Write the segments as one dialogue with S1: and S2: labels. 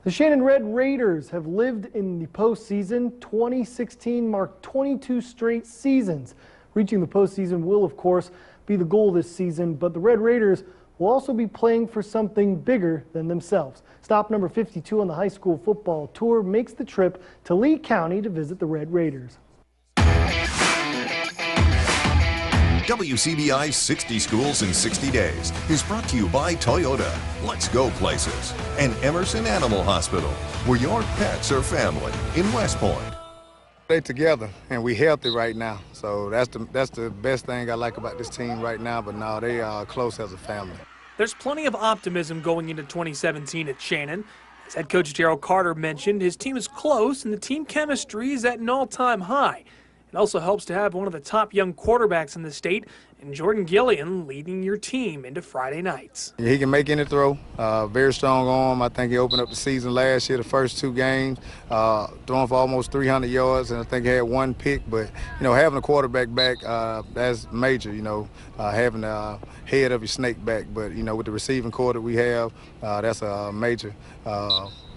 S1: The Shannon Red Raiders have lived in the postseason. 2016 marked 22 straight seasons. Reaching the postseason will, of course, be the goal this season, but the Red Raiders will also be playing for something bigger than themselves. Stop number 52 on the high school football tour makes the trip to Lee County to visit the Red Raiders.
S2: WCBI 60 Schools in 60 Days is brought to you by Toyota, Let's Go Places, and Emerson Animal Hospital, where your pets are family in West Point.
S3: They're together and we healthy right now, so that's the best thing I like about this team right now. But now they are close as a family.
S4: There's plenty of optimism going into 2017 at Shannon. As head coach Gerald Carter mentioned, his team is close and the team chemistry is at an all-time high. It also helps to have one of the top young quarterbacks in the state, and Jordan Gillian leading your team into Friday nights.
S3: He can make any throw, very strong arm. I think he opened up the season last year, the first 2 games, throwing for almost 300 yards, and I think he had 1 pick. But, you know, having a quarterback back, that's major, you know, having the head of your snake back. But, you know, with the receiving core that we have, that's a major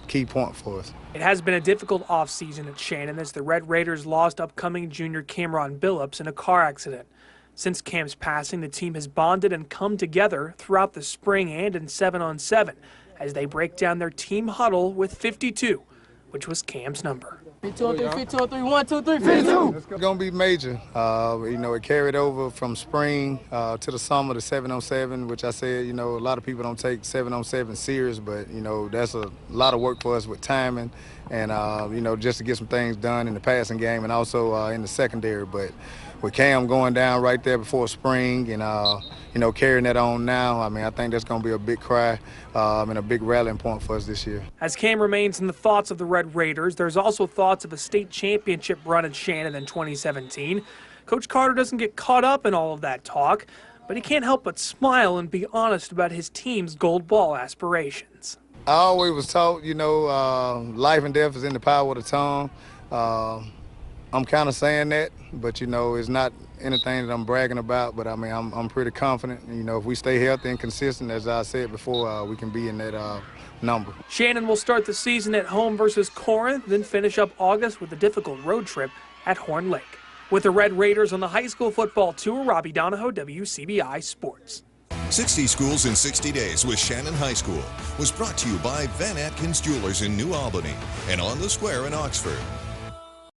S3: key point for us.
S4: It has been a difficult offseason at Shannon as the Red Raiders lost upcoming junior Cameron Billups in a car accident. Since Cam's passing, the team has bonded and come together throughout the spring and in 7-on-7 as they break down their team huddle with 52, which was Cam's number.
S5: 52-3, 1, 2, 3, 52.
S3: It's going to be major. You know, it carried over from spring to the summer to 7-on-7, which I said, you know, a lot of people don't take 7-on-7 serious, but, you know, that's a lot of work for us with timing and, you know, just to get some things done in the passing game and also in the secondary. But with Cam going down right there before spring and, you know, carrying that on now, I mean, I think that's going to be a big cry and a big rallying point for us this year.
S4: As Cam remains in the thoughts of the Red Raiders, there's also thoughts of a state championship run at Shannon in 2017. Coach Carter doesn't get caught up in all of that talk, but he can't help but smile and be honest about his team's gold ball aspirations.
S3: I always was taught, you know, life and death is in the power of the tongue. I'm kind of saying that, but, you know, it's not anything that I'm bragging about, but I mean, I'm pretty confident. You know, if we stay healthy and consistent, as I said before, we can be in that number.
S4: Shannon will start the season at home versus Corinth, then finish up August with a difficult road trip at Horn Lake. With the Red Raiders on the high school football tour, Robbie Donahoe, WCBI Sports.
S2: 60 Schools in 60 Days with Shannon High School was brought to you by Van Atkins Jewelers in New Albany and On the Square in Oxford.